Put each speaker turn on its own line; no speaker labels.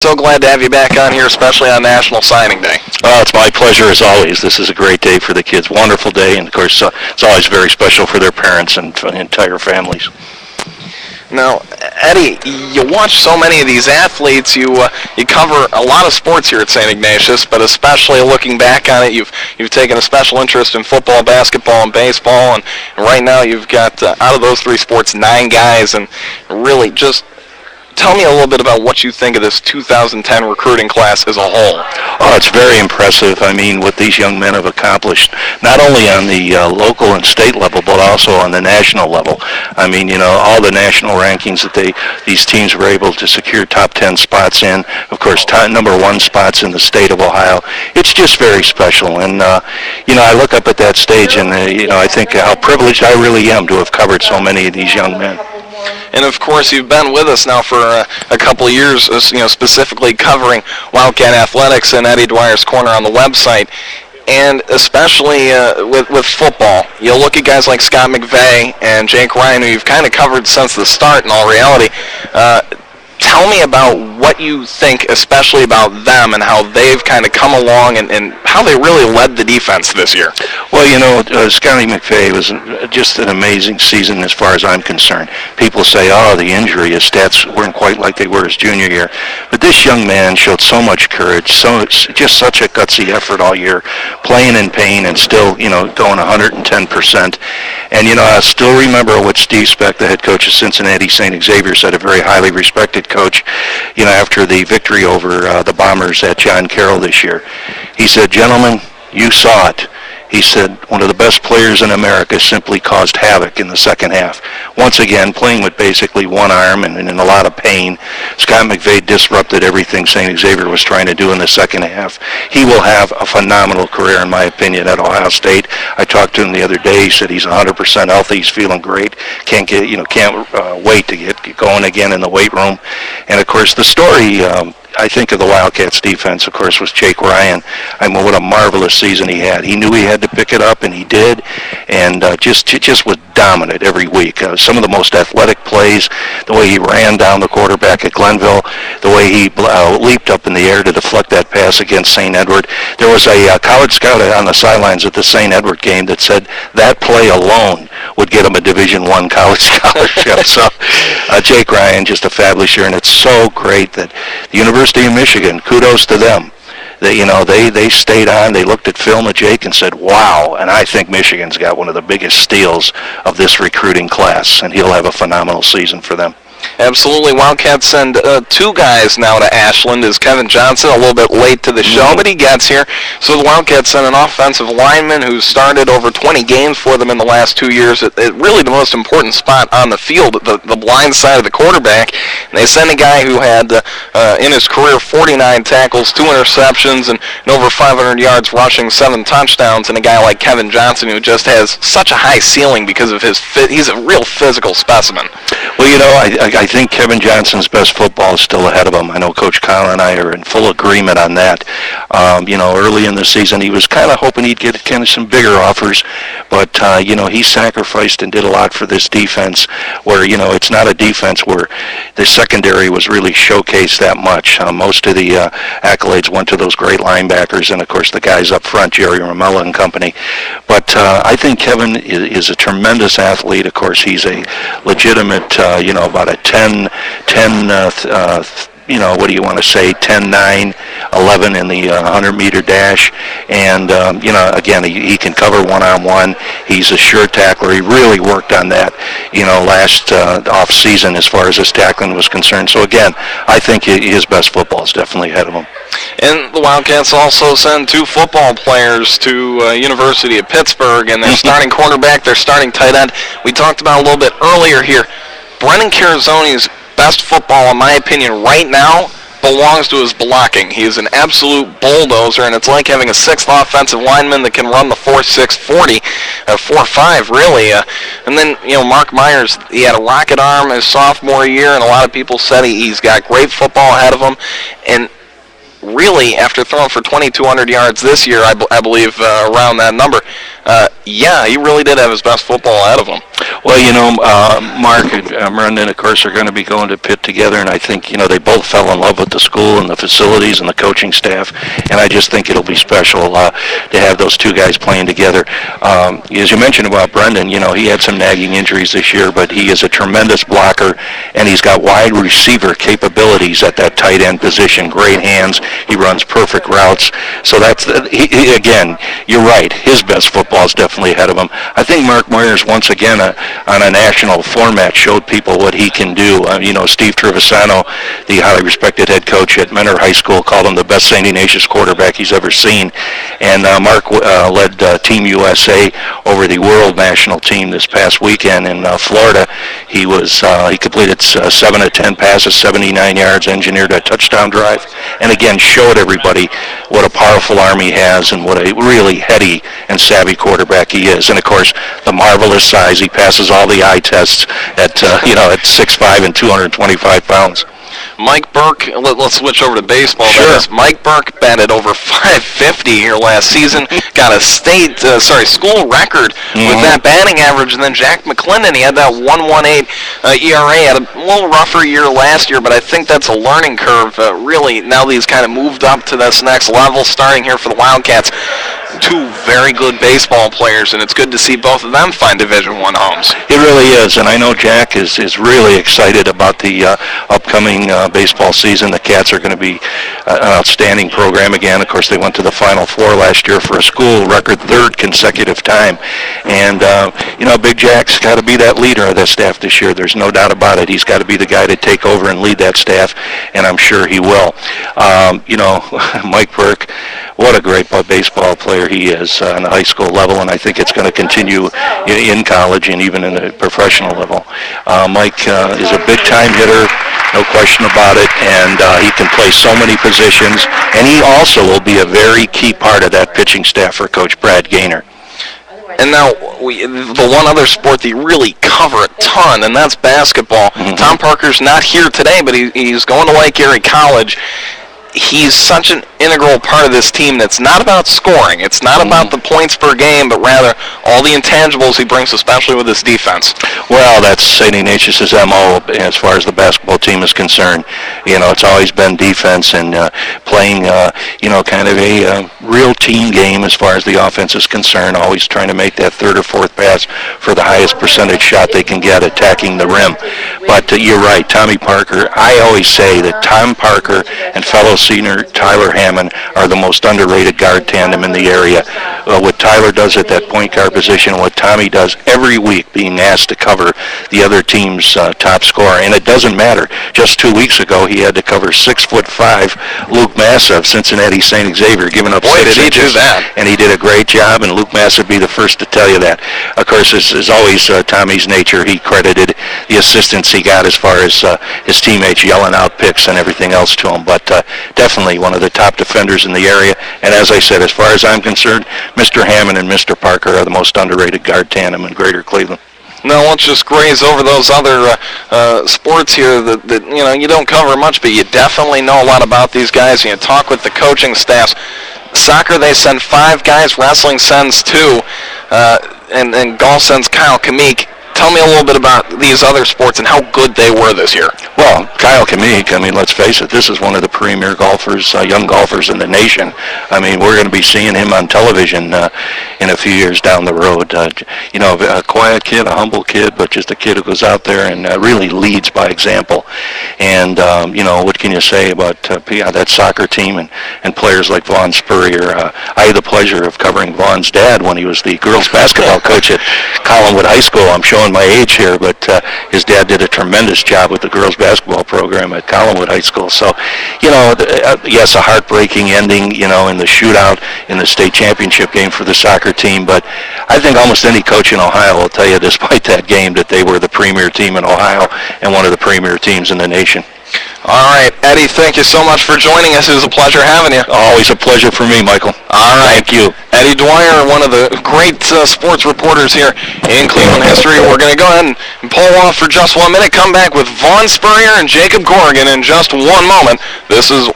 So glad to have you back on here, especially on National Signing Day.
It's my pleasure as always. This is a great day for the kids, wonderful day, and of course it's always very special for their parents and entire families.
Now, Eddie, you watch so many of these athletes. You cover a lot of sports here at Saint Ignatius, but especially looking back on it, you've taken a special interest in football, basketball, and baseball, and right now you've got out of those three sports 9 guys, and really just tell me a little bit about what you think of this 2010 recruiting class as a whole.
Oh, it's very impressive. I mean, what these young men have accomplished, not only on the local and state level, but also on the national level. I mean, all the national rankings that these teams were able to secure top 10 spots in. Of course, number 1 spots in the state of Ohio. It's just very special. And, I look up at that stage and, I think how privileged I really am to have covered so many of these young men.
And of course, you've been with us now for a couple of years, specifically covering Wildcat Athletics and Eddie Dwyer's Corner on the website. And especially with football, you look at guys like Scott McVeigh and Jake Ryan, who you've kind of covered since the start in all reality. Tell me about what you think, especially about them and how they've kind of come along and how they really led the defense this year.
Well, Scotty McVeigh was just an amazing season as far as I'm concerned. People say, the injury, his stats weren't quite like they were his junior year. But this young man showed so much courage, just such a gutsy effort all year, playing in pain and still, going 110%. And, I still remember what Steve Speck, the head coach of Cincinnati St. Xavier, said, a very highly respected coach, after the victory over the Bombers at John Carroll this year. He said, "Gentlemen, you saw it." He said, "One of the best players in America simply caused havoc in the second half. Once again, playing with basically one arm and in a lot of pain, Scott McVeigh disrupted everything St. Xavier was trying to do in the second half. He will have a phenomenal career, in my opinion, at Ohio State. I talked to him the other day. He said he's 100% healthy. He's feeling great. Can't wait to get going again in the weight room." And of course, the story, I think, of the Wildcats defense, of course, was Jake Ryan. I mean, what a marvelous season he had. He knew he had to pick it up, and he did, and just was dominant every week. Some of the most athletic plays, the way he ran down the quarterback at Glenville, the way he leaped up in the air to deflect that pass against St. Edward. There was a college scout on the sidelines at the St. Edward game that said that play alone would get him a Division I college scholarship. So Jake Ryan, just a fabulous year, and it's so great that the University of Michigan, kudos to them. They stayed on. They looked at film of Jake and said, "Wow!" And I think Michigan's got one of the biggest steals of this recruiting class, and he'll have a phenomenal season for them.
Absolutely. Wildcats send 2 guys now to Ashland. Is Kevin Johnson a little bit late to the show, but he gets here. So the Wildcats send an offensive lineman who started over 20 games for them in the last 2 years at really the most important spot on the field, the blind side of the quarterback. And they send a guy who had, in his career, 49 tackles, 2 interceptions, and over 500 yards rushing, 7 touchdowns, and a guy like Kevin Johnson who just has such a high ceiling because of his he's a real physical specimen.
Well, I think Kevin Johnson's best football is still ahead of him. I know Coach Collin and I are in full agreement on that. Early in the season, he was kind of hoping he'd get kind of some bigger offers, but, he sacrificed and did a lot for this defense where, it's not a defense where the secondary was really showcased that much. Most of the accolades went to those great linebackers and, of course, the guys up front, Jerry Romella and company. But I think Kevin is a tremendous athlete. Of course, he's a legitimate, about a 10, 10-9, 11 in the 100-meter dash. And, again, he can cover one-on-one. He's a sure tackler. He really worked on that, last off-season as far as his tackling was concerned. So, again, I think his best football is definitely ahead of him.
And the Wildcats also send 2 football players to University of Pittsburgh, and their starting quarterback, their starting tight end. We talked about a little bit earlier here. Brennan Carazoni's best football, in my opinion, right now belongs to his blocking. He is an absolute bulldozer, and it's like having a 6th offensive lineman that can run the 4.6 40, 4.5 really. And then, Mark Myers, he had a rocket arm his sophomore year, and a lot of people said he's got great football ahead of him. And really, really, after throwing for 2,200 yards this year, I believe around that number, yeah, he really did have his best football ahead of him.
Well, Mark and Brendan, of course, are going to be going to Pitt together, and I think, they both fell in love with the school and the facilities and the coaching staff, and I just think it'll be special to have those two guys playing together. As you mentioned about Brendan, he had some nagging injuries this year, but he is a tremendous blocker, and he's got wide receiver capabilities at that tight end position, great hands, he runs perfect routes, so that's, again, you're right, his best football is definitely ahead of him. I think Mark Moyers, once again, on a national format, showed people what he can do. Steve Trevisano, the highly respected head coach at Mentor High School, called him the best Saint Ignatius quarterback he's ever seen. And Mark led Team USA over the World National Team this past weekend in Florida. He completed 7 of 10 passes, 79 yards, engineered a touchdown drive, and again showed everybody what a powerful arm he has and what a really heady and savvy quarterback he is. And of course, the marvelous size. He passes all the eye tests at 6'5" and 225 pounds.
Mike Burke, let's switch over to baseball.
Sure.
Mike Burke batted over 550 here last season, got a school record with that batting average, and then Jack McClendon, he had that 1.18 ERA, had a little rougher year last year, but I think that's a learning curve, really, now that he's kind of moved up to this next level, starting here for the Wildcats. Two very good baseball players, and it's good to see both of them find Division I homes.
It really is, and I know Jack is really excited about the upcoming baseball season. The Cats are going to be an outstanding program again. Of course, they went to the Final Four last year for a school record third consecutive time, and Big Jack's got to be that leader of that staff this year. There's no doubt about it. He's got to be the guy to take over and lead that staff, and I'm sure he will. Mike Burke, what a great baseball player he is on the high school level, and I think it's going to continue in college and even in the professional level. Mike is a big-time hitter, no question about it, and he can play so many positions, and he also will be a very key part of that pitching staff for Coach Brad Gaynor.
And now, the one other sport that you really cover a ton, and that's basketball. Mm-hmm. Tom Parker's not here today, but he's going to Lake Erie College. He's such an integral part of this team that's not about scoring. It's not about the points per game, but rather all the intangibles he brings, especially with his defense.
Well, that's St. Ignatius' MO as far as the basketball team is concerned. It's always been defense and playing, kind of a real team game as far as the offense is concerned, always trying to make that third or fourth pass for the highest percentage shot they can get, attacking the rim. But you're right, Tommy Parker. I always say that Tom Parker and fellow senior Tyler Hammond are the most underrated guard tandem in the area. What Tyler does at that point guard position, what Tommy does every week, being asked to cover the other team's top scorer, and it doesn't matter. Just 2 weeks ago, he had to cover 6'5" Luke Massa of Cincinnati St. Xavier, giving up 6
did he
inches,
do that?
And he did a great job, and Luke Massa would be the first to tell you that. Of course, this is always Tommy's nature. He credited the assistance he got as far as his teammates yelling out picks and everything else to him, but definitely one of the top defenders in the area. And as I said, as far as I'm concerned, Mr. Hammond and Mr. Parker are the most underrated guard tandem in Greater Cleveland.
Now let's just graze over those other sports here that you don't cover much, but you definitely know a lot about these guys. And you talk with the coaching staffs. Soccer, they send 5 guys. Wrestling sends 2, and golf sends Kyle Kamik. Tell me a little bit about these other sports and how good they were this year.
Well, Kyle Kamik, let's face it, this is one of the premier golfers, young golfers in the nation. We're going to be seeing him on television in a few years down the road. A quiet kid, a humble kid, but just a kid who goes out there and really leads by example. And, what can you say about that soccer team and players like Vaughn Spurrier? I had the pleasure of covering Vaughn's dad when he was the girls basketball coach at Collinwood High School. I'm showing my age here, but his dad did a tremendous job with the girls basketball program at Collinwood High School. So, yes, a heartbreaking ending, in the shootout in the state championship game for the soccer team, but I think almost any coach in Ohio will tell you, despite that game, that they were the premier team in Ohio and one of the premier teams in the nation.
All right, Eddie, thank you so much for joining us. It was a pleasure having you.
Always a pleasure for me, Michael.
All right.
Thank you.
Eddie Dwyer, one of the great sports reporters here in Cleveland history. We're going to go ahead and pull off for just 1 minute, come back with Vaughn Spurrier and Jacob Corrigan in just one moment. This is